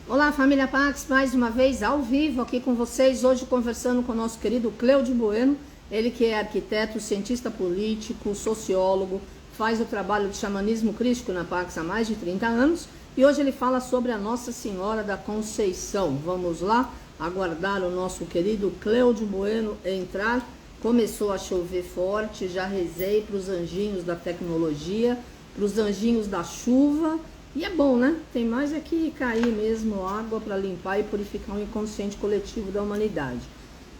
Olá, família Pax, mais uma vez ao vivo aqui com vocês, hoje conversando com o nosso querido Cleudio Bueno, ele que é arquiteto, cientista político, sociólogo, faz o trabalho de xamanismo crístico na Pax há mais de 30 anos e hoje ele fala sobre a Nossa Senhora da Conceição. Vamos lá aguardar o nosso querido Cleudio Bueno entrar. Começou a chover forte, já rezei para os anjinhos da tecnologia, para os anjinhos da chuva. E é bom, né? Tem mais é que cair mesmo água para limpar e purificar o inconsciente coletivo da humanidade.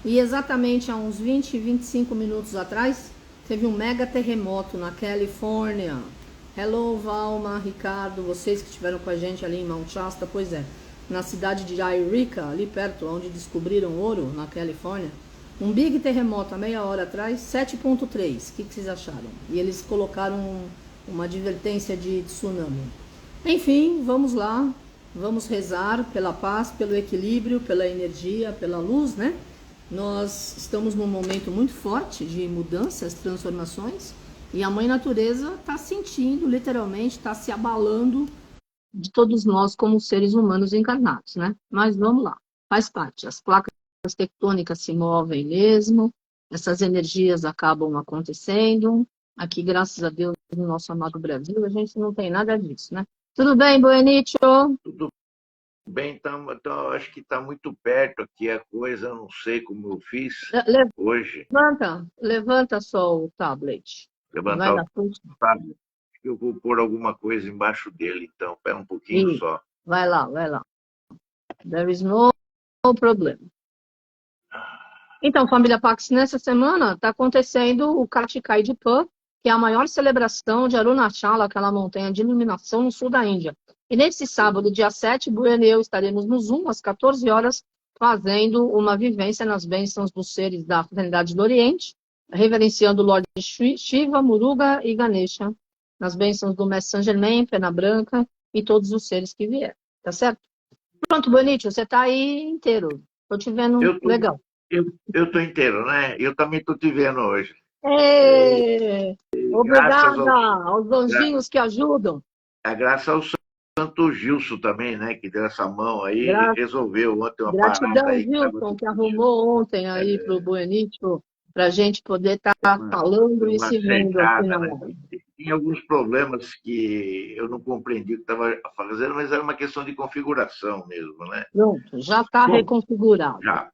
E exatamente há uns 20, 25 minutos atrás, teve um mega terremoto na Califórnia. Hello, Valma, Ricardo, vocês que estiveram com a gente ali em Mount Shasta, pois é, na cidade de Eureka, ali perto, onde descobriram ouro, na Califórnia, um big terremoto há meia hora atrás, 7,3. O que vocês acharam? E eles colocaram uma advertência de tsunami. Enfim, vamos lá, vamos rezar pela paz, pelo equilíbrio, pela energia, pela luz, né? Nós estamos num momento muito forte de mudanças, transformações, e a Mãe Natureza está sentindo, literalmente, está se abalando de todos nós como seres humanos encarnados, né? Mas vamos lá, faz parte. As placas tectônicas se movem mesmo, essas energias acabam acontecendo. Aqui, graças a Deus, no nosso amado Brasil, a gente não tem nada disso, né? Tudo bem, Buenicio? Tudo bem, então acho que está muito perto aqui a coisa, eu não sei como eu fiz hoje, Levanta só o tablet. Vai levantar o na frente. tablet. Acho que eu vou pôr alguma coisa embaixo dele, então, espera um pouquinho E só. vai lá, vai lá. There is no problem. Então, família Pax, nessa semana está acontecendo o Kartikai de Pan, que é a maior celebração de Arunachala, aquela montanha de iluminação no sul da Índia. E nesse sábado, dia 7, Bueno e eu estaremos no Zoom, às 14 horas, fazendo uma vivência nas bênçãos dos seres da Fraternidade do Oriente, reverenciando o Lorde Shiva, Muruga e Ganesha, nas bênçãos do Mestre Saint Germain, Pena Branca e todos os seres que vieram. Tá certo? Pronto, Bonito, você está aí inteiro. Estou te vendo Eu tô, legal. eu tô inteiro, né? Eu também estou te vendo hoje. É, Graças obrigada ao, aos anjinhos que ajudam. graças ao Santo Gilson também, né? Que deu essa mão aí, ele Gra resolveu ontem uma parada Gratidão, aí que estava Wilson, tudo que arrumou ontem aí para o Buenito, para a gente poder estar falando deu e uma se vendo aqui na acertada, né? live. Tinha alguns problemas que eu não compreendi o que estava fazendo, mas era uma questão de configuração mesmo, né? Pronto, já está Bom, reconfigurado. já.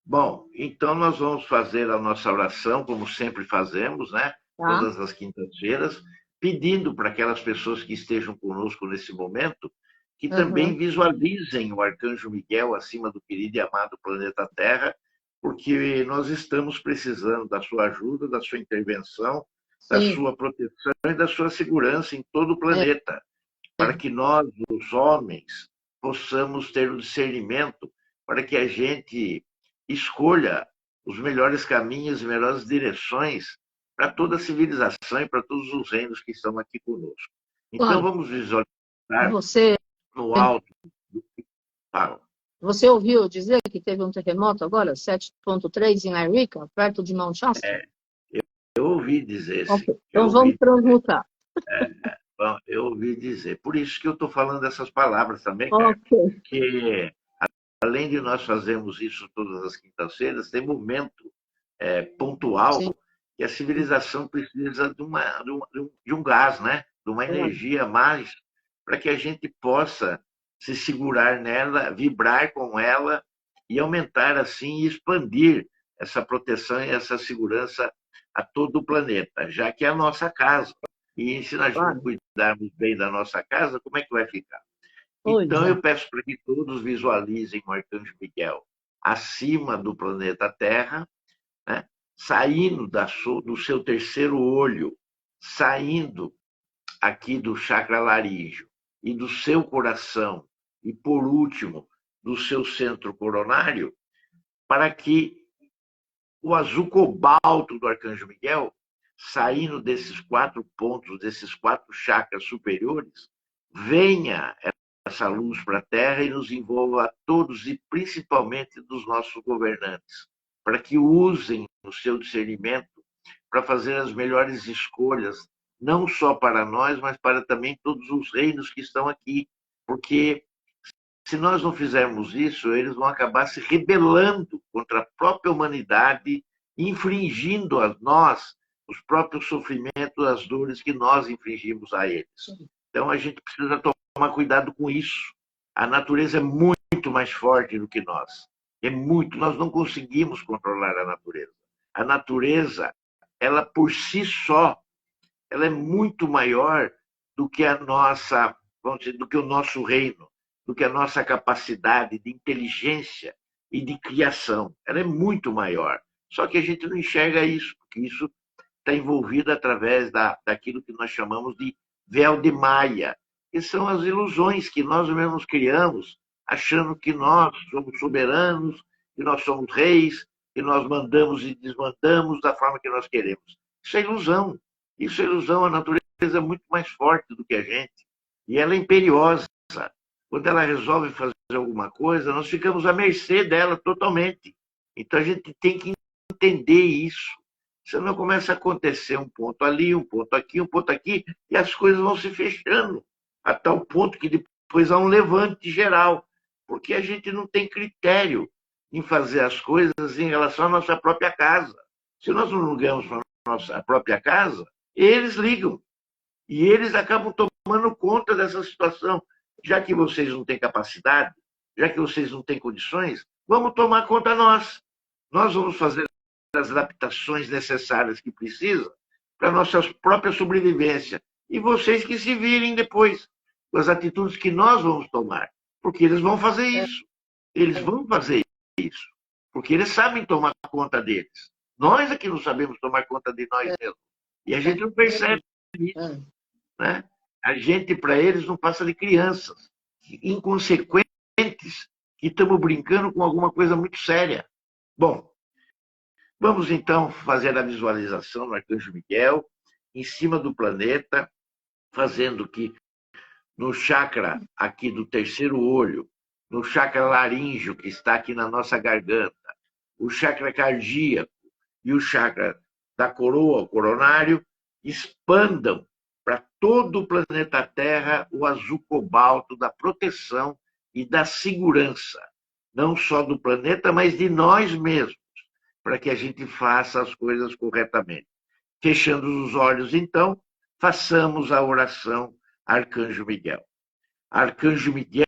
Bom, então nós vamos fazer a nossa oração, como sempre fazemos, né? Tá? Todas as quintas-feiras, pedindo para aquelas pessoas que estejam conosco nesse momento que também Uhum. visualizem o Arcanjo Miguel acima do querido e amado planeta Terra, porque nós estamos precisando da sua ajuda, da sua intervenção, da Sim, sua proteção e da sua segurança em todo o é, planeta, para que nós, os homens, possamos ter o discernimento para que a gente escolha os melhores caminhos e melhores direções para toda a civilização e para todos os reinos que estão aqui conosco. Então claro. vamos visualizar Você, no alto do que fala. você ouviu dizer que teve um terremoto agora, 7,3 em Eureka, perto de Mount Shasta? Eu ouvi dizer, Ok, sim, eu então vamos ouvi dizer. transmutar. Bom, eu ouvi dizer. Por isso que eu estou falando essas palavras também, cara, Ok, porque além de nós fazermos isso todas as quintas-feiras, tem momento pontual sim, que a civilização precisa de um gás, né? De uma claro. energia mais para que a gente possa se segurar nela, vibrar com ela e aumentar assim e expandir essa proteção e essa segurança a todo o planeta, já que é a nossa casa. E se nós não Claro. cuidarmos bem da nossa casa, como é que vai ficar? Pois Então, é. eu peço para que todos visualizem o Arcanjo Miguel acima do planeta Terra, né? Saindo do seu terceiro olho, saindo aqui do chakra laríngeo e do seu coração, e por último, do seu centro coronário, para que o azul cobalto do Arcanjo Miguel, saindo desses 4 pontos, desses 4 chakras superiores, venha essa luz para a Terra e nos envolva a todos e principalmente dos nossos governantes, para que usem o seu discernimento para fazer as melhores escolhas, não só para nós, mas para também todos os reinos que estão aqui, porque se nós não fizermos isso, eles vão acabar se rebelando contra a própria humanidade, infringindo a nós os próprios sofrimentos, as dores que nós infligimos a eles. Então, a gente precisa tomar cuidado com isso. A natureza é muito mais forte do que nós. Nós não conseguimos controlar a natureza. A natureza, ela por si só, ela é muito maior do que a nossa, vamos dizer, do que o nosso reino, do que a nossa capacidade de inteligência e de criação. Ela é muito maior. Só que a gente não enxerga isso, porque isso está envolvido através daquilo que nós chamamos de véu de Maia, que são as ilusões que nós mesmos criamos, achando que nós somos soberanos, que nós somos reis, que nós mandamos e desmandamos da forma que nós queremos. Isso é ilusão. Isso é ilusão. A natureza é muito mais forte do que a gente. E ela é imperiosa. Quando ela resolve fazer alguma coisa, nós ficamos à mercê dela totalmente. Então a gente tem que entender isso. Senão começa a acontecer um ponto ali, um ponto aqui, e as coisas vão se fechando, a tal ponto que depois há um levante geral, porque a gente não tem critério em fazer as coisas em relação à nossa própria casa. Se nós não ligamos para a nossa própria casa, eles ligam, e eles acabam tomando conta dessa situação. Já que vocês não têm capacidade, já que vocês não têm condições, vamos tomar conta nós. Nós vamos fazer as adaptações necessárias que precisa para a nossa própria sobrevivência. E vocês que se virem depois com as atitudes que nós vamos tomar. Porque eles vão fazer isso. Eles vão fazer isso. Porque eles sabem tomar conta deles. Nós é que não sabemos tomar conta de nós mesmos. E a gente não percebe isso. Né? A gente, para eles, não passa de crianças inconsequentes que estamos brincando com alguma coisa muito séria. Bom, vamos então fazer a visualização do Arcanjo Miguel em cima do planeta, fazendo que no chakra aqui do terceiro olho, no chakra laríngeo que está aqui na nossa garganta, o chakra cardíaco e o chakra da coroa, o coronário, expandam para todo o planeta Terra o azul cobalto da proteção e da segurança, não só do planeta, mas de nós mesmos, para que a gente faça as coisas corretamente. Fechando os olhos, então, façamos a oração Arcanjo Miguel. Arcanjo Miguel,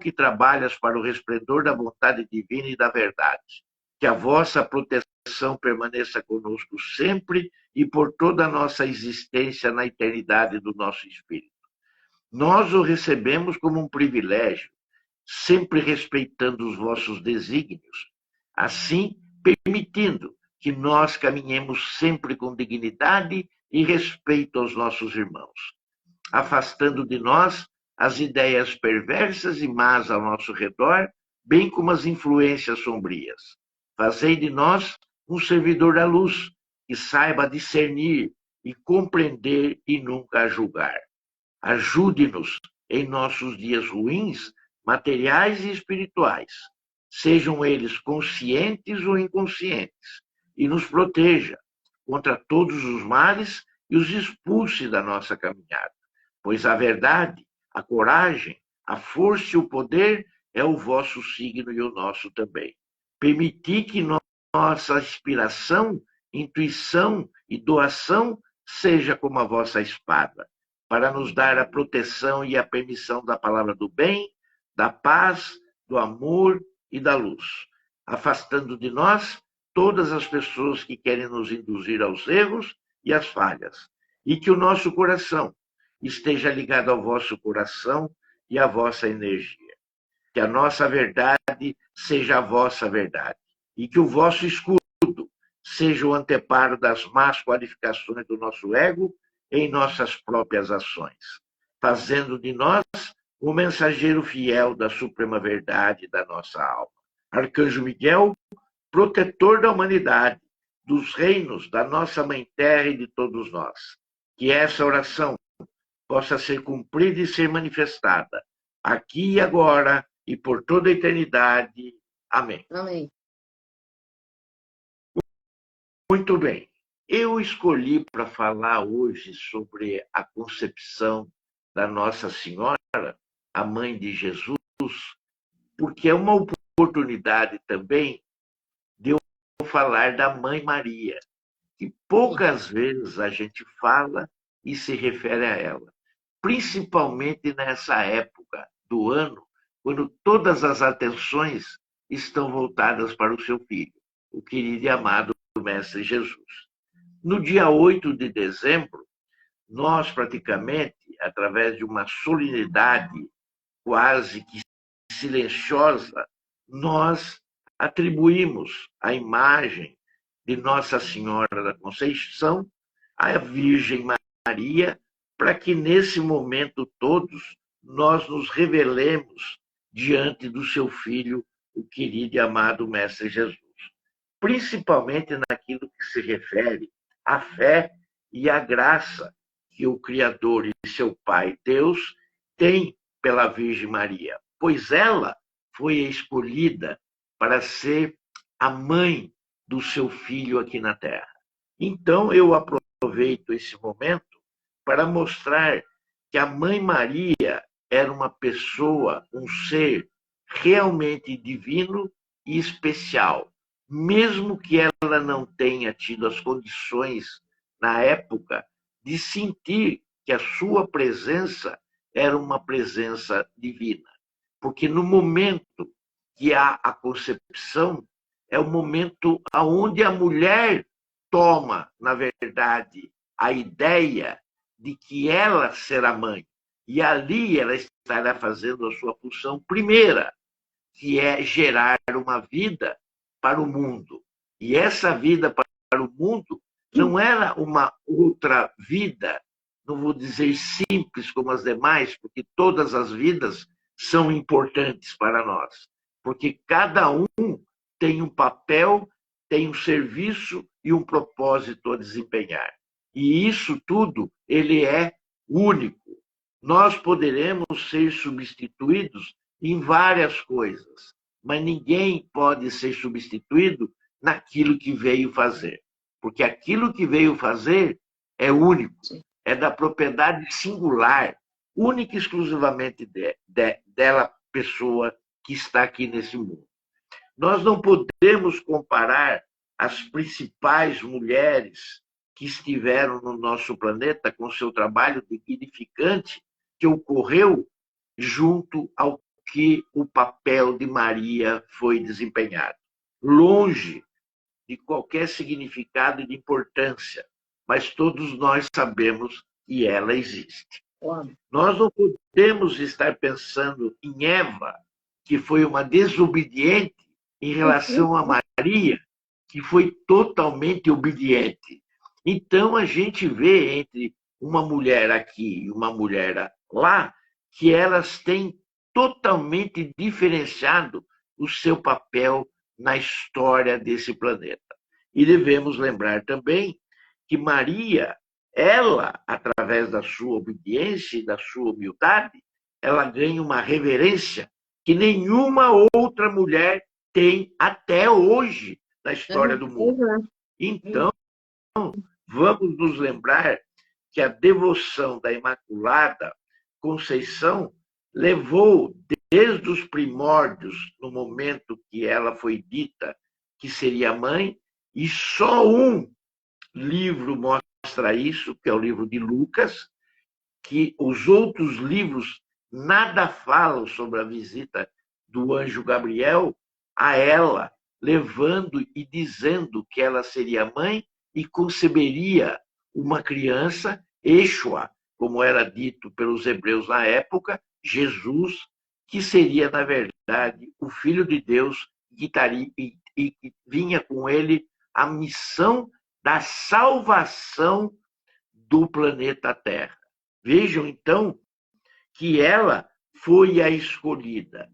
que trabalhas para o resplendor da vontade divina e da verdade, que a vossa proteção permaneça conosco sempre e por toda a nossa existência na eternidade do nosso espírito. Nós o recebemos como um privilégio, sempre respeitando os vossos desígnios, assim permitindo que nós caminhemos sempre com dignidade e respeito aos nossos irmãos, afastando de nós as ideias perversas e más ao nosso redor, bem como as influências sombrias. Fazei de nós um servidor da luz, que saiba discernir e compreender e nunca julgar. Ajude-nos em nossos dias ruins, materiais e espirituais, sejam eles conscientes ou inconscientes, e nos proteja contra todos os males e os expulse da nossa caminhada, pois a verdade, a coragem, a força e o poder é o vosso signo e o nosso também. Permitir que nossa inspiração, intuição e doação seja como a vossa espada, para nos dar a proteção e a permissão da palavra do bem, da paz, do amor e da luz, afastando de nós todas as pessoas que querem nos induzir aos erros e às falhas, e que o nosso coração esteja ligado ao vosso coração e à vossa energia. Que a nossa verdade seja a vossa verdade, e que o vosso escudo seja o anteparo das más qualificações do nosso ego em nossas próprias ações, fazendo de nós o mensageiro fiel da suprema verdade da nossa alma. Arcanjo Miguel, protetor da humanidade, dos reinos da nossa Mãe Terra e de todos nós. Que essa oração possa ser cumprida e ser manifestada, aqui e agora e por toda a eternidade. Amém. Amém. Muito bem. Eu escolhi para falar hoje sobre a concepção da Nossa Senhora, a Mãe de Jesus, porque é uma oportunidade também de eu falar da Mãe Maria, que poucas vezes a gente fala e se refere a ela, principalmente nessa época do ano, quando todas as atenções estão voltadas para o seu filho, o querido e amado Mestre Jesus. No dia 8 de dezembro, nós praticamente, através de uma solenidade quase que silenciosa, nós atribuímos a imagem de Nossa Senhora da Conceição à Virgem Maria, para que nesse momento todos nós nos revelemos diante do seu Filho, o querido e amado Mestre Jesus. Principalmente naquilo que se refere à fé e à graça que o Criador e seu Pai, Deus, tem pela Virgem Maria, pois ela foi escolhida para ser a mãe do seu filho aqui na Terra. Então, eu aproveito esse momento para mostrar que a Mãe Maria era uma pessoa, um ser realmente divino e especial, mesmo que ela não tenha tido as condições na época de sentir que a sua presença era uma presença divina. Porque no momento que há a concepção, é o momento onde a mulher toma, na verdade, a ideia de que ela será mãe. E ali ela estará fazendo a sua função primeira, que é gerar uma vida para o mundo. E essa vida para o mundo não era uma outra vida, não vou dizer simples como as demais, porque todas as vidas são importantes para nós, porque cada um tem um papel, tem um serviço e um propósito a desempenhar. E isso tudo, ele é único. Nós poderemos ser substituídos em várias coisas, mas ninguém pode ser substituído naquilo que veio fazer, porque aquilo que veio fazer é único, é da propriedade singular, única e exclusivamente dela pessoa que está aqui nesse mundo. Nós não podemos comparar as principais mulheres que estiveram no nosso planeta com seu trabalho dignificante que ocorreu junto ao que o papel de Maria foi desempenhado. Longe de qualquer significado e de importância, mas todos nós sabemos que ela existe. Nós não podemos estar pensando em Eva, que foi uma desobediente, em relação a Maria, que foi totalmente obediente. Então, a gente vê entre uma mulher aqui e uma mulher lá, que elas têm totalmente diferenciado o seu papel na história desse planeta. E devemos lembrar também que Maria, ela, através da sua obediência e da sua humildade, ela ganha uma reverência que nenhuma outra mulher tem até hoje na história do mundo. Então, vamos nos lembrar que a devoção da Imaculada Conceição levou desde os primórdios, no momento que ela foi dita que seria mãe, e só um livro mostra isso, que é o livro de Lucas, que os outros livros nada falam sobre a visita do anjo Gabriel a ela, levando e dizendo que ela seria mãe e conceberia uma criança, Yeshua, como era dito pelos hebreus na época, Jesus, que seria, na verdade, o Filho de Deus que vinha com ele a missão da salvação do planeta Terra. Vejam, então, que ela foi a escolhida.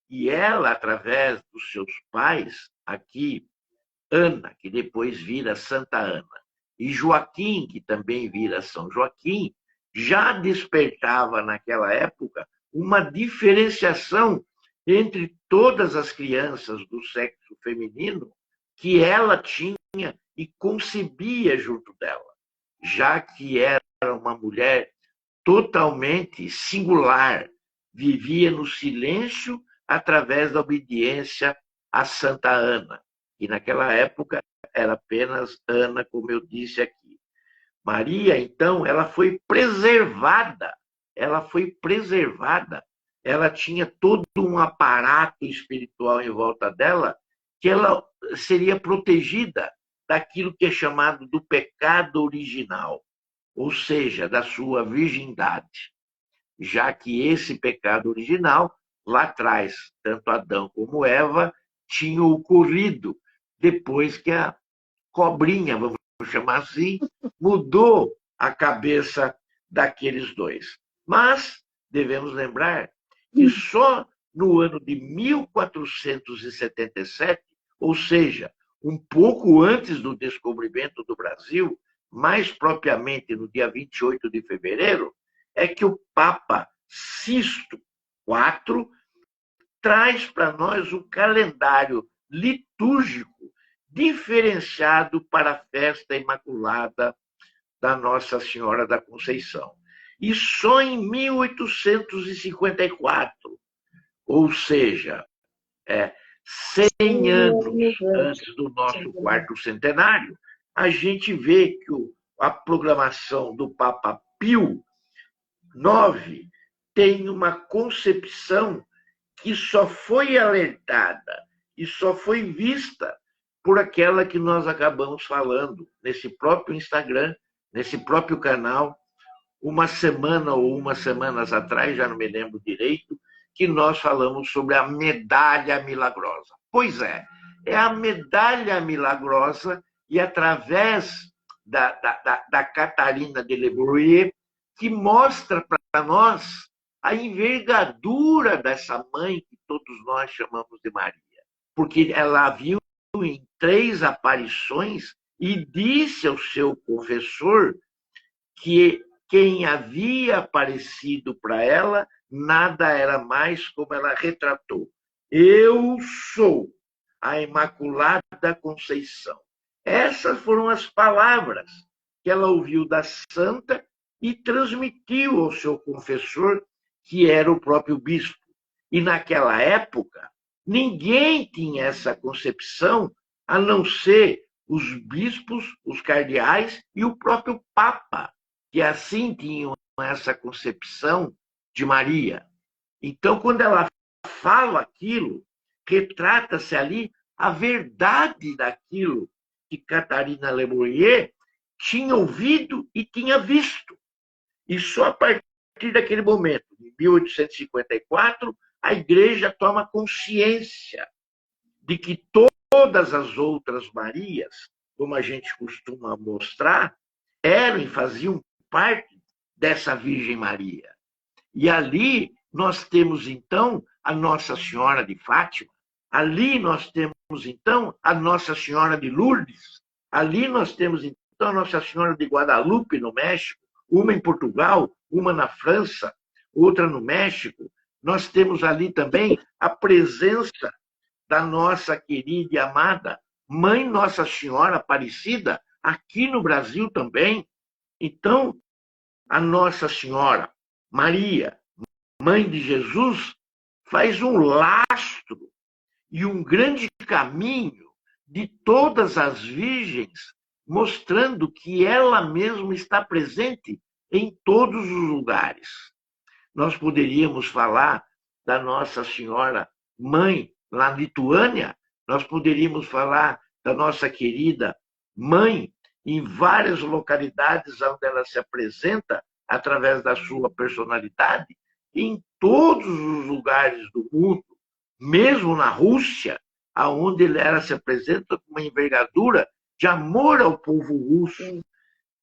E ela, através dos seus pais, aqui, Ana, que depois vira Santa Ana, e Joaquim, que também vira São Joaquim, já despertava naquela época uma diferenciação entre todas as crianças do sexo feminino que ela tinha e concebia junto dela, já que era uma mulher totalmente singular, vivia no silêncio através da obediência a Santa Ana, que naquela época era apenas Ana, como eu disse aqui. Maria, então, ela foi preservada, ela tinha todo um aparato espiritual em volta dela, que ela seria protegida daquilo que é chamado do pecado original, ou seja, da sua virgindade, já que esse pecado original, lá atrás, tanto Adão como Eva, tinha ocorrido depois que a cobrinha, vamos chamar assim, mudou a cabeça daqueles dois. Mas devemos lembrar que só no ano de 1477, ou seja, um pouco antes do descobrimento do Brasil, mais propriamente no dia 28 de fevereiro, é que o Papa Sisto IV traz para nós um calendário litúrgico diferenciado para a festa imaculada da Nossa Senhora da Conceição. E só em 1854, ou seja, 100 anos antes do nosso quarto centenário, a gente vê que a programação do Papa Pio IX tem uma concepção que só foi alertada e só foi vista por aquela que nós acabamos falando nesse próprio Instagram, nesse próprio canal, uma semana ou umas semanas atrás, já não me lembro direito, que nós falamos sobre a medalha milagrosa. Pois é a medalha milagrosa e através da Catarina de Lebruyère que mostra para nós a envergadura dessa mãe que todos nós chamamos de Maria. Porque ela viu em 3 aparições e disse ao seu confessor que quem havia aparecido para ela nada era mais como ela retratou. Eu sou a Imaculada Conceição. Essas foram as palavras que ela ouviu da santa e transmitiu ao seu confessor, que era o próprio bispo. E naquela época, ninguém tinha essa concepção a não ser os bispos, os cardeais e o próprio Papa, que assim tinham essa concepção de Maria. Então, quando ela fala aquilo, retrata-se ali a verdade daquilo que Catarina Lebruyère tinha ouvido e tinha visto. E só a partir daquele momento, em 1854, a Igreja toma consciência de que todas as outras Marias, como a gente costuma mostrar, eram e faziam parte dessa Virgem Maria. E ali nós temos, então, a Nossa Senhora de Fátima, ali nós temos, então, a Nossa Senhora de Lourdes, ali nós temos, então, a Nossa Senhora de Guadalupe, no México, uma em Portugal, uma na França, outra no México. Nós temos ali também a presença da nossa querida e amada Mãe Nossa Senhora Aparecida, aqui no Brasil também. Então, a Nossa Senhora Maria, Mãe de Jesus, faz um lastro e um grande caminho de todas as virgens, mostrando que ela mesma está presente em todos os lugares. Nós poderíamos falar da Nossa Senhora Mãe na Lituânia, nós poderíamos falar da nossa querida Mãe em várias localidades onde ela se apresenta através da sua personalidade, em todos os lugares do mundo, mesmo na Rússia, aonde ela se apresenta com uma envergadura de amor ao povo russo.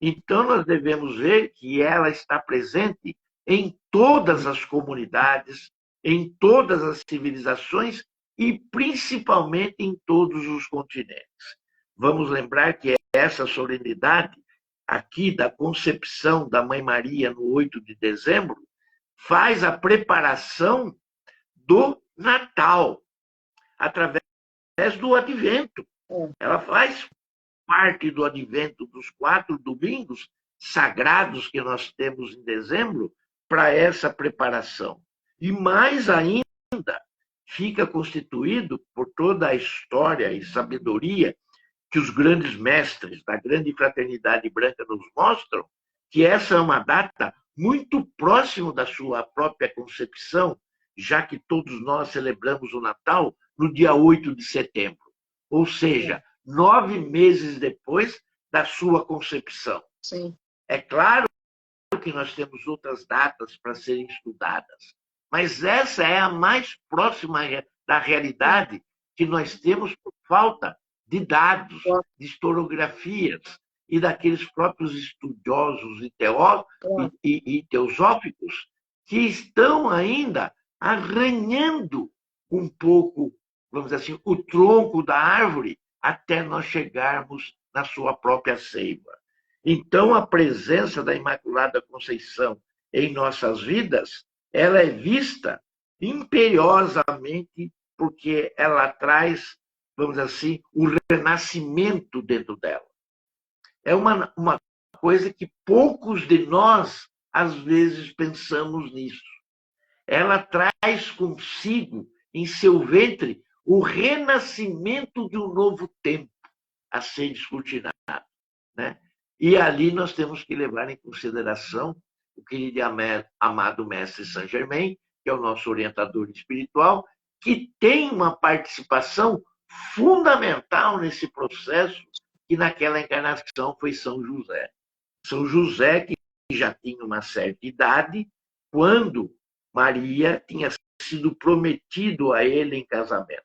Então, nós devemos ver que ela está presente em todas as comunidades, em todas as civilizações e principalmente em todos os continentes. Vamos lembrar que essa solenidade aqui da concepção da Mãe Maria no 8 de dezembro faz a preparação do Natal, através do Advento. Ela faz parte do Advento, dos 4 domingos sagrados que nós temos em dezembro, para essa preparação. E mais ainda, fica constituído por toda a história e sabedoria que os grandes mestres da grande fraternidade branca nos mostram, que essa é uma data muito próxima da sua própria concepção, já que todos nós celebramos o Natal no dia 8 de setembro, ou seja, 9 meses depois da sua concepção. Sim. É claro que nós temos outras datas para serem estudadas, mas essa é a mais próxima da realidade que nós temos por falta de dados, de historiografias e daqueles próprios estudiosos e teosóficos que estão ainda arranhando um pouco, vamos dizer assim, o tronco da árvore até nós chegarmos na sua própria seiva. Então, a presença da Imaculada Conceição em nossas vidas, ela é vista imperiosamente porque ela traz, vamos dizer assim, o renascimento dentro dela. É uma coisa que poucos de nós, às vezes, pensamos nisso. Ela traz consigo, em seu ventre, o renascimento de um novo tempo a ser descortinado, né? E ali nós temos que levar em consideração o querido amado Mestre Saint Germain, que é o nosso orientador espiritual, que tem uma participação fundamental nesse processo, que naquela encarnação foi São José. São José, que já tinha uma certa idade, quando Maria tinha sido prometido a ele em casamento.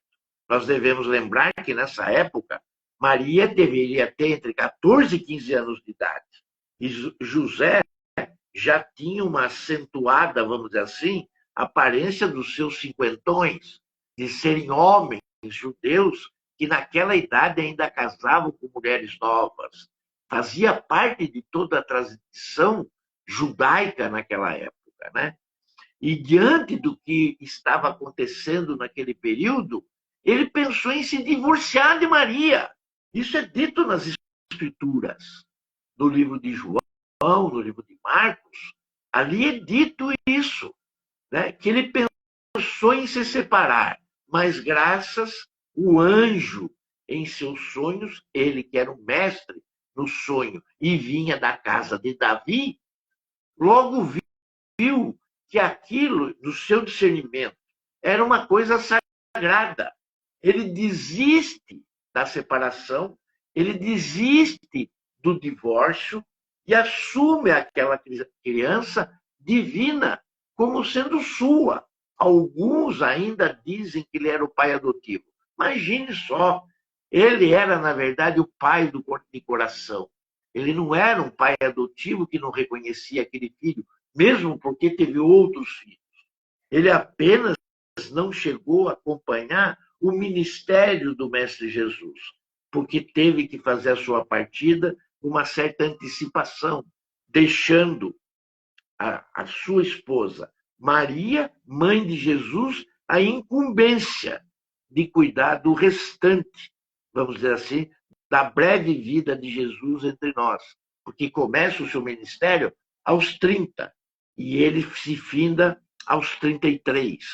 Nós devemos lembrar que, nessa época, Maria deveria ter entre 14 e 15 anos de idade. E José já tinha uma acentuada, vamos dizer assim, aparência dos seus cinquentões, de serem homens judeus que naquela idade ainda casavam com mulheres novas. Fazia parte de toda a tradição judaica naquela época, né? E diante do que estava acontecendo naquele período, ele pensou em se divorciar de Maria. Isso é dito nas Escrituras, no livro de João, no livro de Marcos. Ali é dito isso, né? Que ele pensou em se separar, mas graças ao anjo em seus sonhos, ele que era um mestre no sonho e vinha da casa de Davi, logo viu que aquilo, no seu discernimento, era uma coisa sagrada. Ele desiste da separação, ele desiste do divórcio e assume aquela criança divina como sendo sua. Alguns ainda dizem que ele era o pai adotivo. Imagine só, ele era, na verdade, o pai de coração. Ele não era um pai adotivo que não reconhecia aquele filho, mesmo porque teve outros filhos. Ele apenas não chegou a acompanhar o ministério do Mestre Jesus, porque teve que fazer a sua partida com uma certa antecipação, deixando a sua esposa, Maria, mãe de Jesus, a incumbência de cuidar do restante, vamos dizer assim, da breve vida de Jesus entre nós, porque começa o seu ministério aos 30 e ele se finda aos 33,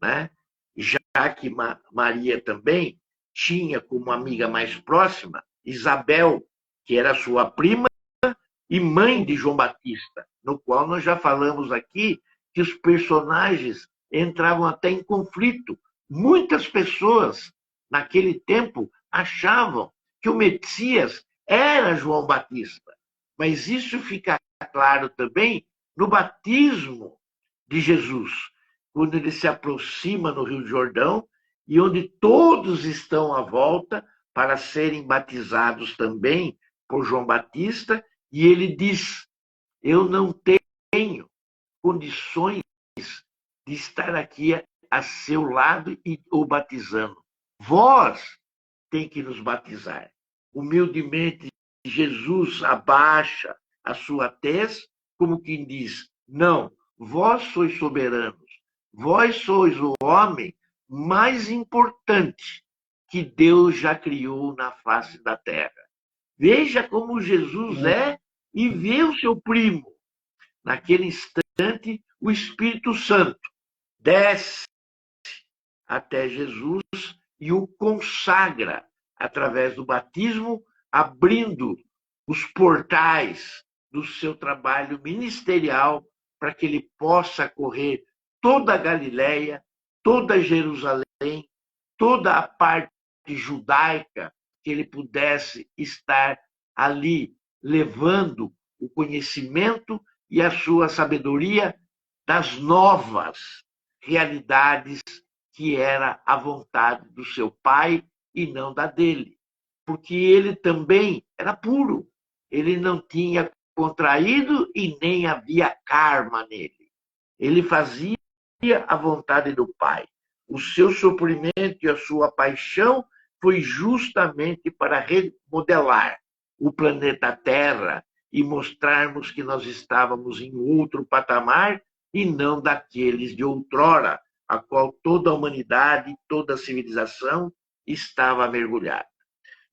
né? Já que Maria também tinha como amiga mais próxima Isabel, que era sua prima e mãe de João Batista, no qual nós já falamos aqui que os personagens entravam até em conflito. Muitas pessoas, naquele tempo, achavam que o Messias era João Batista, mas isso fica claro também no batismo de Jesus, quando ele se aproxima no Rio Jordão e onde todos estão à volta para serem batizados também por João Batista, e ele diz: eu não tenho condições de estar aqui a seu lado e o batizando. Vós tem que nos batizar. Humildemente, Jesus abaixa a sua tez, como quem diz: não, vós sois soberanos, vós sois o homem mais importante que Deus já criou na face da terra. Veja como Jesus é e vê o seu primo. Naquele instante, o Espírito Santo desce até Jesus e o consagra através do batismo, abrindo os portais do seu trabalho ministerial para que ele possa correr toda a Galileia, toda Jerusalém, toda a parte judaica, que ele pudesse estar ali levando o conhecimento e a sua sabedoria das novas realidades que era a vontade do seu pai e não da dele. Porque ele também era puro. Ele não tinha contraído e nem havia karma nele. Ele fazia a vontade do pai. O seu sofrimento e a sua paixão foi justamente para remodelar o planeta Terra e mostrarmos que nós estávamos em outro patamar e não daqueles de outrora, a qual toda a humanidade, toda a civilização estava mergulhada.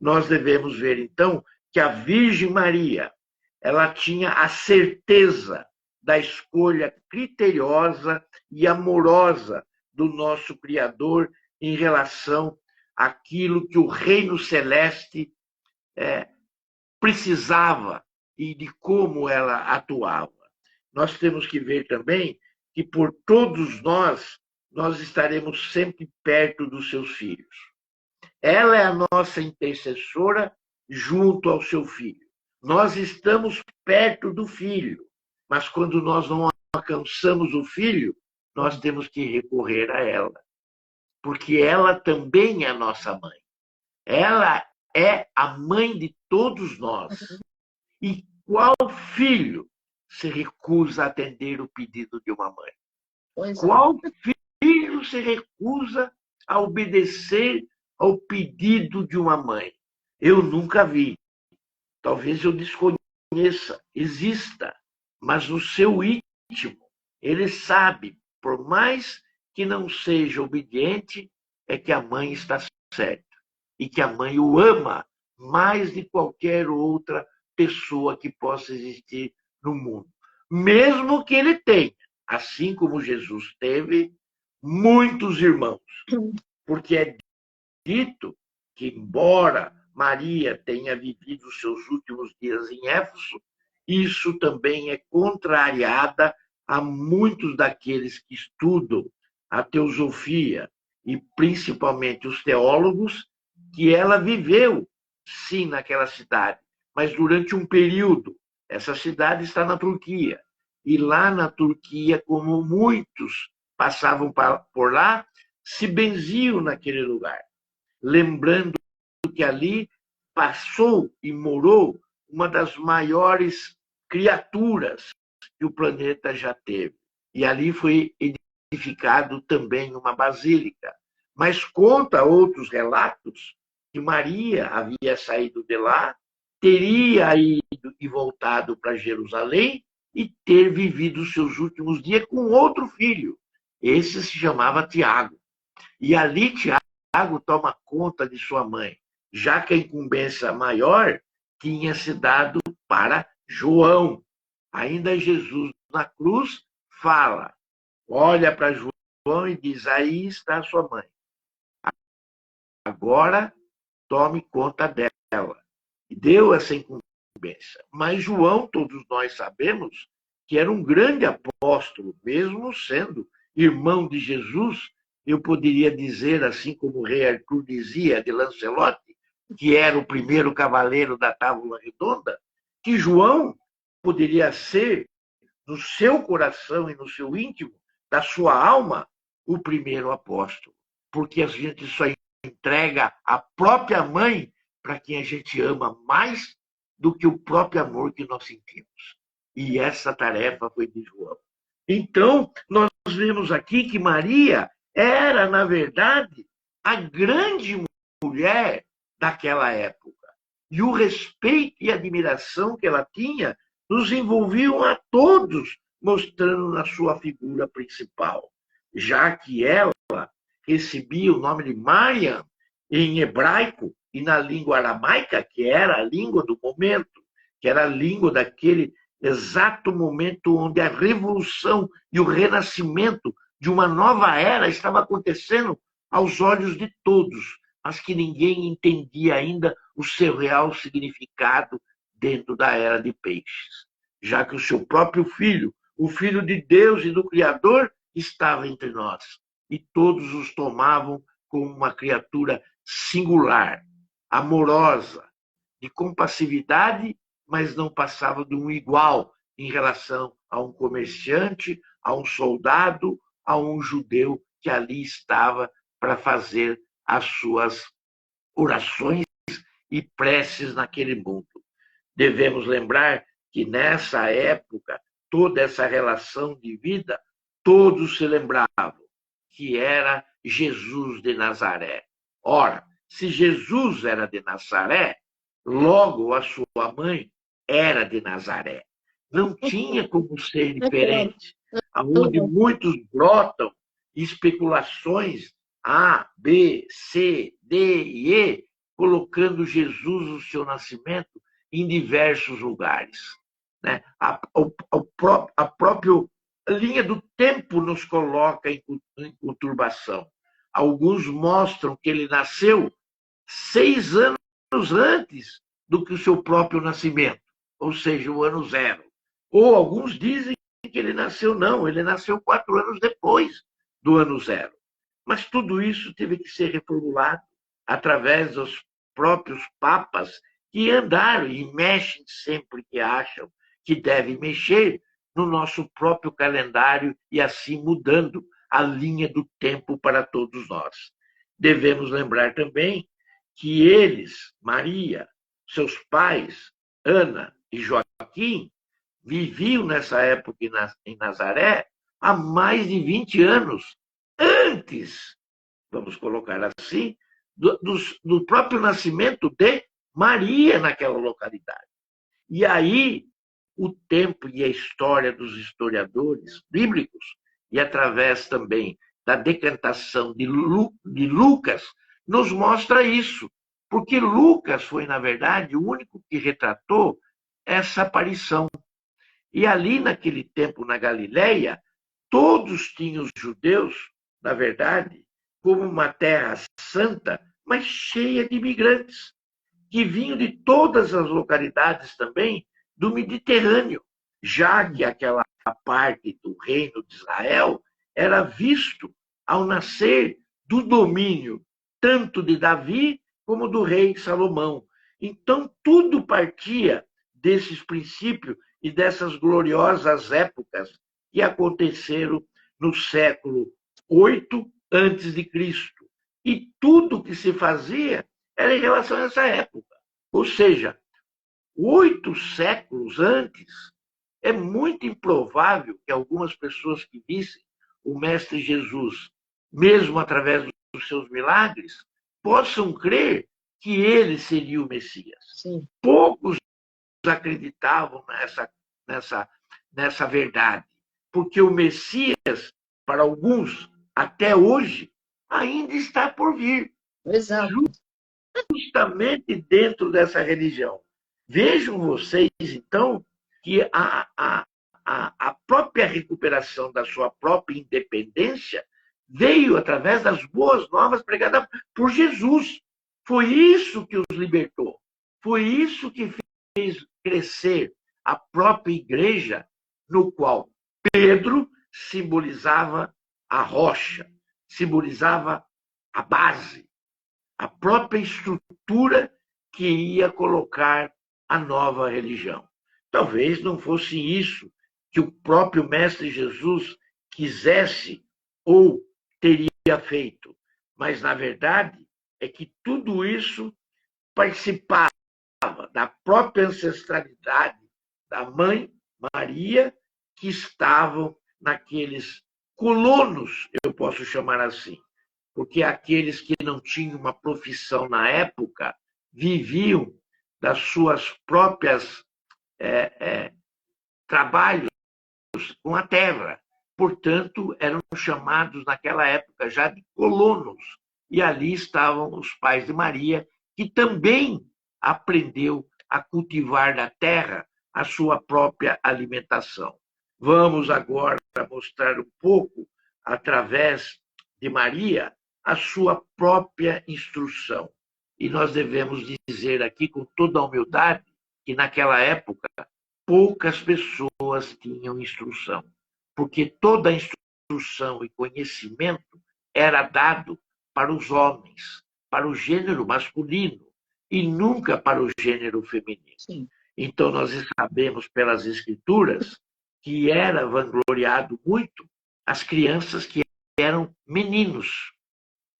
Nós devemos ver, então, que a Virgem Maria, ela tinha a certeza da escolha criteriosa e amorosa do nosso Criador em relação àquilo que o reino celeste precisava e de como ela atuava. Nós temos que ver também que por todos nós estaremos sempre perto dos seus filhos. Ela é a nossa intercessora junto ao seu filho. Nós estamos perto do filho, mas quando nós não alcançamos o filho, nós temos que recorrer a ela, porque ela também é a nossa mãe. Ela é a mãe de todos nós. E qual filho se recusa a atender o pedido de uma mãe? Qual filho se recusa a obedecer ao pedido de uma mãe? Eu nunca vi. Talvez eu desconheça, exista, mas no seu íntimo, ele sabe, por mais que não seja obediente, é que a mãe está certa e que a mãe o ama mais de qualquer outra pessoa que possa existir no mundo. Mesmo que ele tenha, assim como Jesus teve, muitos irmãos. Porque é dito que, embora Maria tenha vivido os seus últimos dias em Éfeso, isso também é contrariada a muitos daqueles que estudam a teosofia e principalmente os teólogos, que ela viveu, sim, naquela cidade, mas durante um período. Essa cidade está na Turquia. E lá na Turquia, como muitos passavam por lá, se benziam naquele lugar. Lembrando que ali passou e morou uma das maiores criaturas que o planeta já teve. E ali foi edificado também uma basílica. Mas conta outros relatos que Maria havia saído de lá, teria ido e voltado para Jerusalém e ter vivido os seus últimos dias com outro filho. Esse se chamava Tiago. E ali Tiago toma conta de sua mãe, já que a incumbência maior tinha se dado para João. Ainda Jesus, na cruz, fala, olha para João e diz, aí está a sua mãe. Agora, tome conta dela. E deu essa incumbência. Mas João, todos nós sabemos, que era um grande apóstolo, mesmo sendo irmão de Jesus. Eu poderia dizer, assim como o rei Arthur dizia de Lancelotti, que era o primeiro cavaleiro da Távola Redonda, que João poderia ser, no seu coração e no seu íntimo, da sua alma, o primeiro apóstolo. Porque a gente só entrega a própria mãe para quem a gente ama mais do que o próprio amor que nós sentimos. E essa tarefa foi de João. Então, nós vemos aqui que Maria era, na verdade, a grande mulher daquela época. E o respeito e admiração que ela tinha nos envolviam a todos, mostrando na sua figura principal, já que ela recebia o nome de Mariam em hebraico e na língua aramaica, que era a língua do momento, que era a língua daquele exato momento onde a revolução e o renascimento de uma nova era estava acontecendo aos olhos de todos, mas que ninguém entendia ainda o seu real significado dentro da era de peixes, já que o seu próprio filho, o Filho de Deus e do Criador, estava entre nós, e todos os tomavam como uma criatura singular, amorosa, de compassividade, mas não passava de um igual em relação a um comerciante, a um soldado, a um judeu que ali estava para fazer as suas orações e preces naquele mundo. Devemos lembrar que nessa época, toda essa relação de vida, todos se lembravam que era Jesus de Nazaré. Ora, se Jesus era de Nazaré, logo a sua mãe era de Nazaré. Não tinha como ser diferente. Onde muitos brotam especulações A, B, C, D e E, colocando Jesus, o seu nascimento, em diversos lugares. Né? A própria linha do tempo nos coloca em conturbação. Alguns mostram que ele nasceu 6 anos antes do que o seu próprio nascimento, ou seja, o ano zero. Ou alguns dizem que ele nasceu, não, ele nasceu 4 anos depois do ano zero. Mas tudo isso teve que ser reformulado através dos próprios papas que andaram e mexem sempre que acham que devem mexer no nosso próprio calendário e assim mudando a linha do tempo para todos nós. Devemos lembrar também que eles, Maria, seus pais, Ana e Joaquim, viviam nessa época em Nazaré há mais de 20 anos antes, vamos colocar assim, do próprio nascimento de Maria naquela localidade. E aí, o tempo e a história dos historiadores bíblicos, e através também da decantação de Lucas, nos mostra isso. Porque Lucas foi, na verdade, o único que retratou essa aparição. E ali, naquele tempo, na Galileia, todos tinham os judeus, na verdade, como uma terra santa, mas cheia de imigrantes, que vinham de todas as localidades também do Mediterrâneo, já que aquela parte do reino de Israel era visto ao nascer do domínio tanto de Davi como do rei Salomão. Então, tudo partia desses princípios e dessas gloriosas épocas que aconteceram no século 8 antes de Cristo. E tudo que se fazia era em relação a essa época. Ou seja, 8 séculos antes, é muito improvável que algumas pessoas que vissem o Mestre Jesus, mesmo através dos seus milagres, possam crer que ele seria o Messias. Sim. Poucos acreditavam nessa verdade, porque o Messias, para alguns, até hoje, ainda está por vir. Exato. Justamente dentro dessa religião. Vejam vocês, então, que a própria recuperação da sua própria independência veio através das boas novas pregadas por Jesus. Foi isso que os libertou. Foi isso que fez crescer a própria igreja, no qual Pedro simbolizava a rocha, simbolizava a base, a própria estrutura que ia colocar a nova religião. Talvez não fosse isso que o próprio Mestre Jesus quisesse ou teria feito, mas, na verdade, é que tudo isso participava da própria ancestralidade da mãe Maria, que estavam naqueles colonos, eu posso chamar assim, porque aqueles que não tinham uma profissão na época viviam das suas próprias trabalhos com a terra. Portanto, eram chamados naquela época já de colonos. E ali estavam os pais de Maria, que também aprendeu a cultivar da terra a sua própria alimentação. Vamos agora mostrar um pouco, através de Maria, a sua própria instrução. E nós devemos dizer aqui, com toda a humildade, que naquela época poucas pessoas tinham instrução, porque toda a instrução e conhecimento era dado para os homens, para o gênero masculino, e nunca para o gênero feminino. Sim. Então, nós sabemos pelas Escrituras que era vangloriado muito as crianças que eram meninos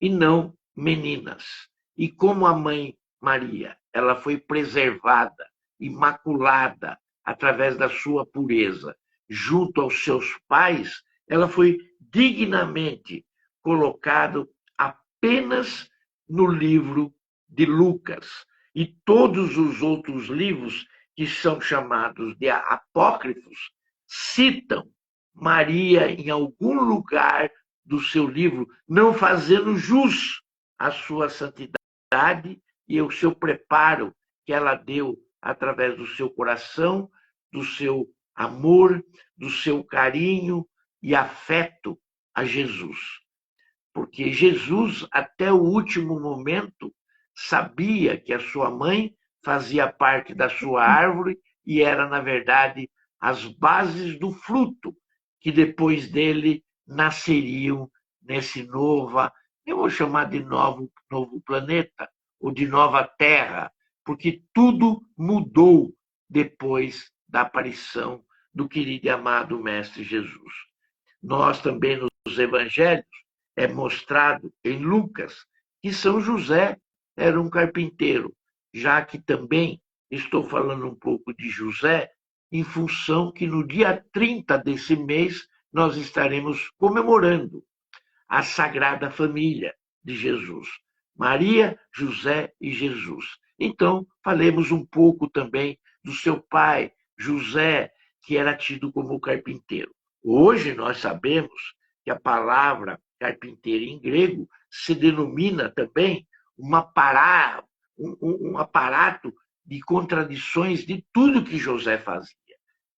e não meninas. E como a mãe Maria, ela foi preservada, imaculada, através da sua pureza, junto aos seus pais, ela foi dignamente colocada apenas no livro de Lucas. E todos os outros livros, que são chamados de apócrifos, citam Maria em algum lugar do seu livro, não fazendo jus à sua santidade e ao seu preparo que ela deu através do seu coração, do seu amor, do seu carinho e afeto a Jesus. Porque Jesus, até o último momento, sabia que a sua mãe fazia parte da sua árvore e era, na verdade, as bases do fruto que depois dele nasceriam nesse eu vou chamar de novo planeta, ou de nova Terra, porque tudo mudou depois da aparição do querido e amado Mestre Jesus. Nós também, nos evangelhos, é mostrado em Lucas que São José era um carpinteiro, já que também estou falando um pouco de José, em função que no dia 30 desse mês nós estaremos comemorando a Sagrada Família de Jesus. Maria, José e Jesus. Então, falemos um pouco também do seu pai, José, que era tido como carpinteiro. Hoje nós sabemos que a palavra carpinteiro em grego se denomina também um aparato de contradições de tudo que José fazia.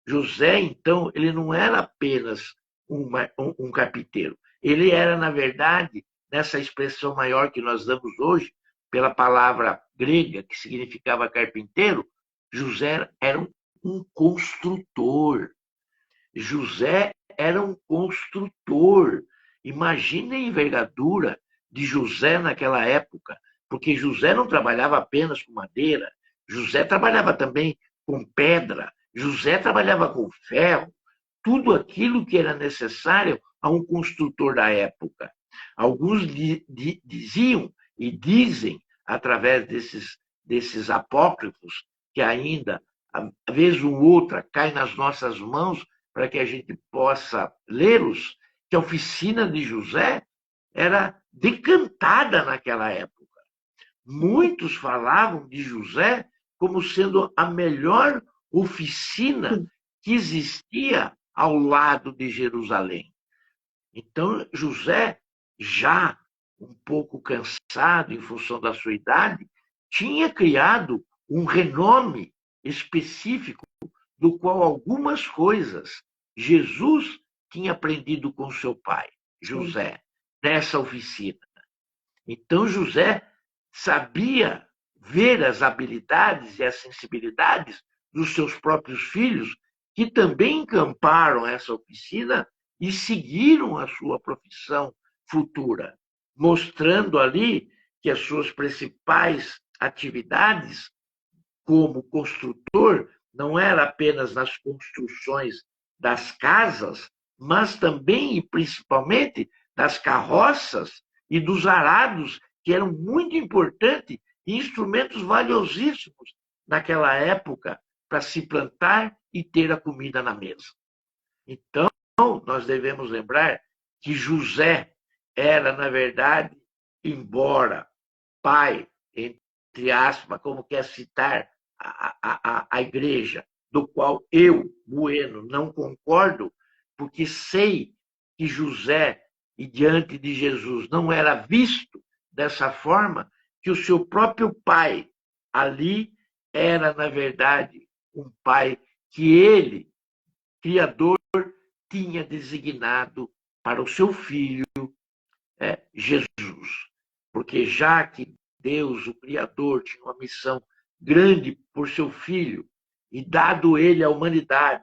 José, então, ele não era apenas um carpinteiro. Ele era, na verdade, nessa expressão maior que nós damos hoje, pela palavra grega que significava carpinteiro, José era um construtor. José era um construtor. Imagine a envergadura de José naquela época, porque José não trabalhava apenas com madeira, José trabalhava também com pedra, José trabalhava com ferro, tudo aquilo que era necessário a um construtor da época. Alguns diziam e dizem, através desses apócrifos, que ainda, vez ou outra, cai nas nossas mãos para que a gente possa lê-los, que a oficina de José era decantada naquela época. Muitos falavam de José como sendo a melhor oficina que existia ao lado de Jerusalém. Então, José, já um pouco cansado em função da sua idade, tinha criado um renome específico do qual algumas coisas Jesus tinha aprendido com seu pai, José, nessa oficina. Então, José sabia ver as habilidades e as sensibilidades dos seus próprios filhos, que também encamparam essa oficina e seguiram a sua profissão futura, mostrando ali que as suas principais atividades como construtor não era apenas nas construções das casas, mas também e principalmente das carroças e dos arados, que eram muito importantes e instrumentos valiosíssimos naquela época para se plantar e ter a comida na mesa. Então, nós devemos lembrar que José era, na verdade, embora pai, entre aspas, como quer citar a igreja, do qual eu, Bueno, não concordo, porque sei que José, e diante de Jesus, não era visto dessa forma, que o seu próprio pai ali era, na verdade, um pai que ele, Criador, tinha designado para o seu filho Jesus. Porque já que Deus, o Criador, tinha uma missão grande por seu Filho e dado ele à humanidade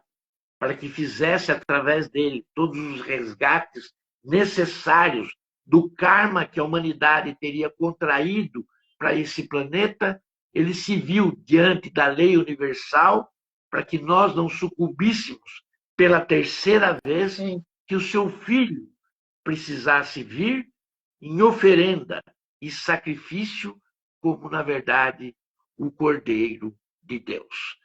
para que fizesse através dele todos os resgates necessários do karma que a humanidade teria contraído para esse planeta, ele se viu diante da lei universal para que nós não sucumbíssemos pela terceira vez que o seu filho precisasse vir em oferenda e sacrifício, como, na verdade, o Cordeiro de Deus.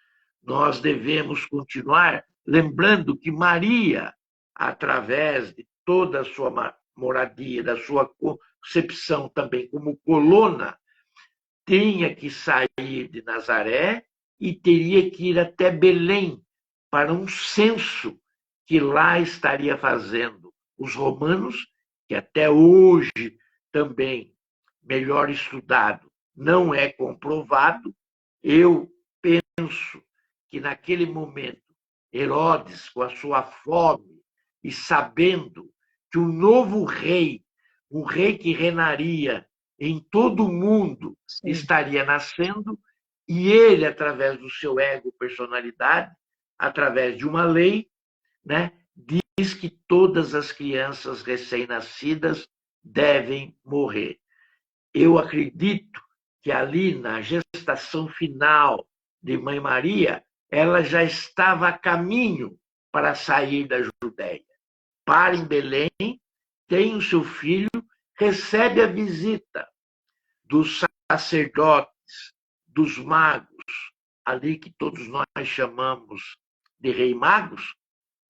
Nós devemos continuar lembrando que Maria, através de toda a sua moradia, da sua concepção também como colona, tinha que sair de Nazaré e teria que ir até Belém para um censo que lá estaria fazendo os romanos, que até hoje também, melhor estudado, não é comprovado. Eu penso que naquele momento, Herodes, com a sua fome e sabendo que um novo rei, um rei que reinaria em todo o mundo, estaria nascendo, e ele, através do seu ego, personalidade, através de uma lei, né, diz que todas as crianças recém-nascidas devem morrer. Eu acredito que ali, na gestação final de Mãe Maria, ela já estava a caminho para sair da Judéia. Para em Belém, tem o seu filho, recebe a visita dos sacerdotes, dos magos, ali que todos nós chamamos de rei magos,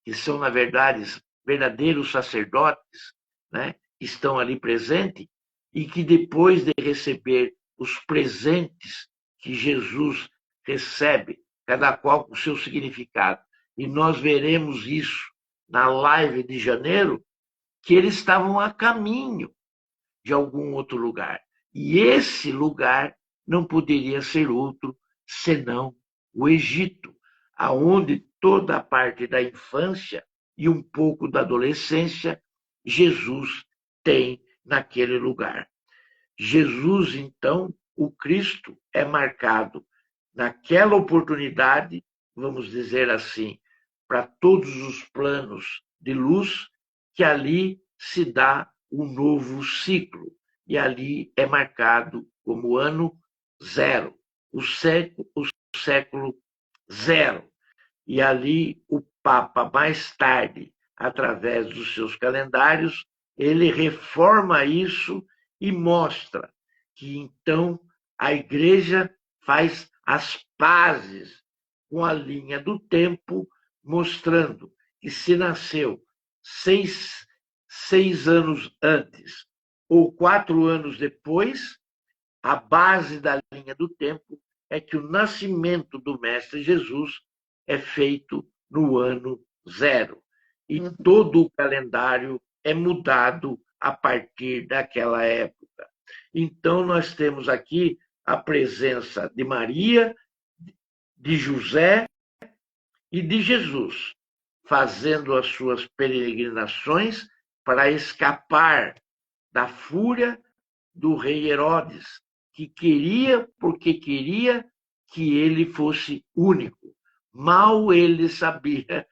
que são, na verdade, verdadeiros sacerdotes, né? Estão ali presentes, e que depois de receber os presentes que Jesus recebe, cada qual com o seu significado, e nós veremos isso na live de janeiro, que eles estavam a caminho de algum outro lugar. E esse lugar não poderia ser outro senão o Egito, aonde toda a parte da infância e um pouco da adolescência Jesus tem naquele lugar. Jesus, então, o Cristo, é marcado naquela oportunidade, vamos dizer assim, para todos os planos de luz, que ali se dá um novo ciclo. E ali é marcado como ano zero, o século zero. E ali o Papa, mais tarde, através dos seus calendários, ele reforma isso e mostra que, então, a Igreja faz as pazes com a linha do tempo, mostrando que se nasceu seis anos antes ou 4 anos depois, a base da linha do tempo é que o nascimento do Mestre Jesus é feito no ano zero. E todo o calendário é mudado a partir daquela época. Então, nós temos aqui a presença de Maria, de José e de Jesus, fazendo as suas peregrinações para escapar da fúria do rei Herodes, que queria, porque queria que ele fosse único. Mal ele sabia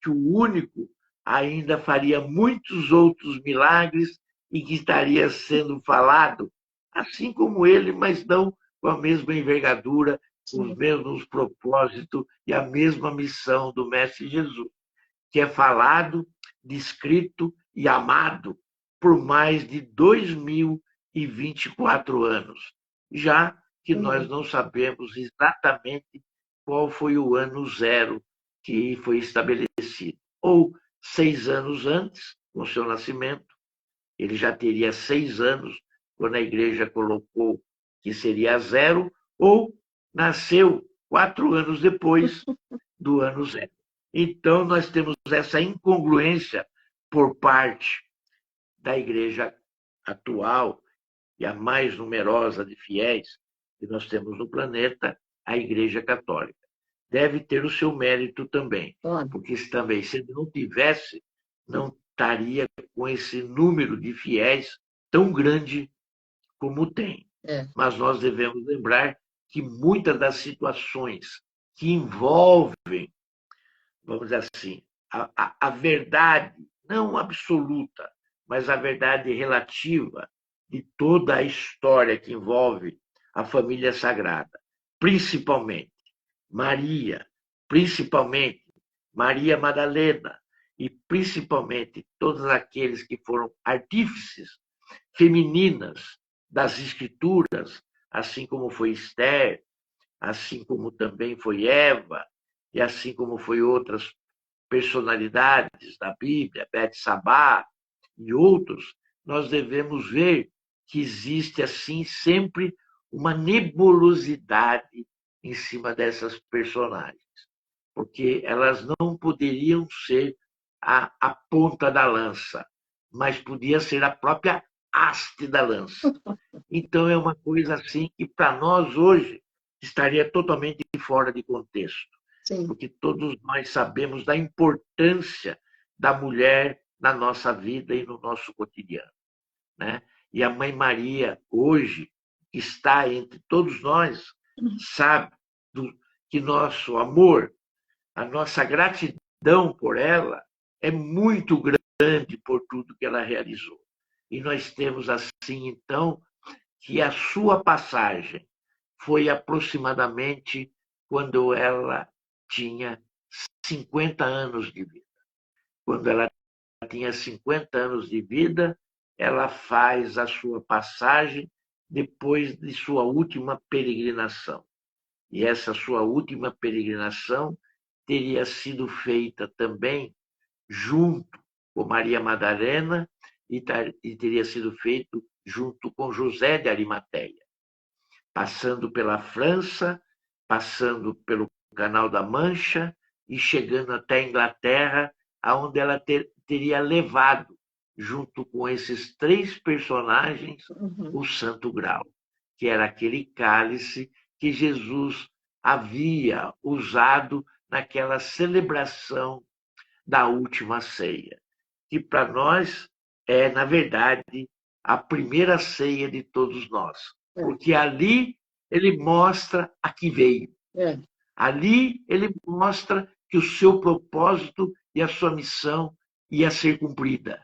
que o único ainda faria muitos outros milagres e que estaria sendo falado, assim como ele, mas não com a mesma envergadura, com os mesmos propósitos e a mesma missão do Mestre Jesus, que é falado, descrito e amado por mais de 2024 anos, já que nós não sabemos exatamente qual foi o ano zero que foi estabelecido. Ou 6 anos antes, com seu nascimento, ele já teria 6 anos, quando a igreja colocou que seria zero, ou nasceu 4 anos depois do ano zero. Então, nós temos essa incongruência por parte da igreja atual e a mais numerosa de fiéis que nós temos no planeta, a Igreja Católica. Deve ter o seu mérito também, porque também, se não tivesse, não estaria com esse número de fiéis tão grande como tem. É. Mas nós devemos lembrar que muitas das situações que envolvem, vamos dizer assim, a verdade, não absoluta, mas a verdade relativa de toda a história que envolve a família sagrada, principalmente Maria, principalmente Maria Madalena, e principalmente todos aqueles que foram artífices femininas das escrituras, assim como foi Esther, assim como também foi Eva, e assim como foi outras personalidades da Bíblia, Betsabá e outros, nós devemos ver que existe assim sempre uma nebulosidade em cima dessas personagens, porque elas não poderiam ser a ponta da lança, mas podia ser a própria haste da lança. Então é uma coisa assim que para nós hoje estaria totalmente fora de contexto. Sim. Porque todos nós sabemos da importância da mulher na nossa vida e no nosso cotidiano, né? E a Mãe Maria, hoje, que está entre todos nós, sabe que nosso amor, a nossa gratidão por ela é muito grande por tudo que ela realizou. E nós temos assim, então, que a sua passagem foi aproximadamente quando ela tinha 50 anos de vida. Quando ela tinha 50 anos de vida, ela faz a sua passagem depois de sua última peregrinação. E essa sua última peregrinação teria sido feita também junto com Maria Madalena e teria sido feito junto com José de Arimateia, passando pela França, passando pelo Canal da Mancha e chegando até a Inglaterra, aonde ela teria levado, junto com esses 3 personagens, o Santo Grau, que era aquele cálice que Jesus havia usado naquela celebração da última ceia, que para nós é, na verdade, a primeira ceia de todos nós, porque ali ele mostra a que veio. Ali ele mostra que o seu propósito e a sua missão ia ser cumprida,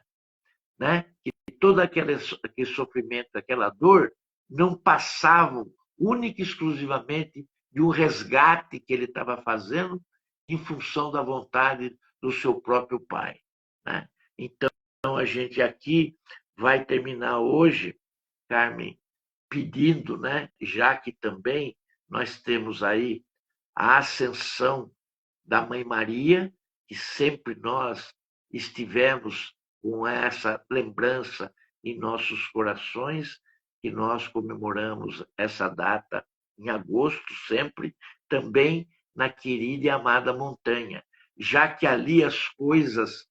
né? Que todo aquele sofrimento, aquela dor, não passavam única e exclusivamente de um resgate que ele estava fazendo em função da vontade do seu próprio Pai, né? Então, a gente aqui vai terminar hoje, Carmen, pedindo, né? Já que também nós temos aí a ascensão da Mãe Maria, que sempre nós estivemos com essa lembrança em nossos corações, que nós comemoramos essa data em agosto sempre, também na querida e amada montanha, já que ali as coisas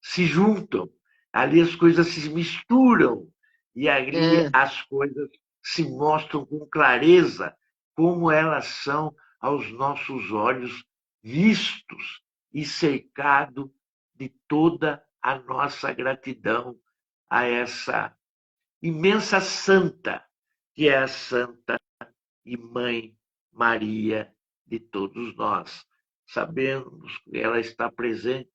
se juntam, ali as coisas se misturam, e ali as coisas se mostram com clareza como elas são aos nossos olhos vistos e cercado de toda a nossa gratidão a essa imensa santa, que é a Santa e Mãe Maria de todos nós. Sabemos que ela está presente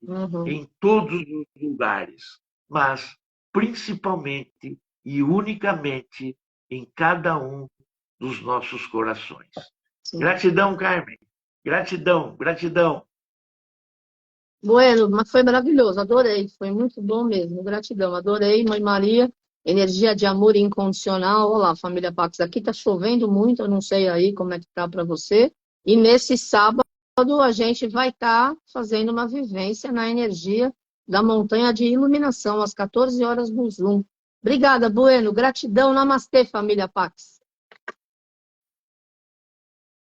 em todos os lugares, mas principalmente e unicamente em cada um dos nossos corações. Sim. Gratidão, Carmen. Gratidão, gratidão. Bueno, mas foi maravilhoso, adorei, foi muito bom mesmo, gratidão, adorei, Mãe Maria, energia de amor incondicional. Olá, família Pax, aqui tá chovendo muito, eu não sei aí como é que tá para você, e nesse sábado a gente vai estar fazendo uma vivência na energia da montanha de iluminação, às 14 horas no Zoom. Obrigada, Bueno, gratidão, namastê, família Pax.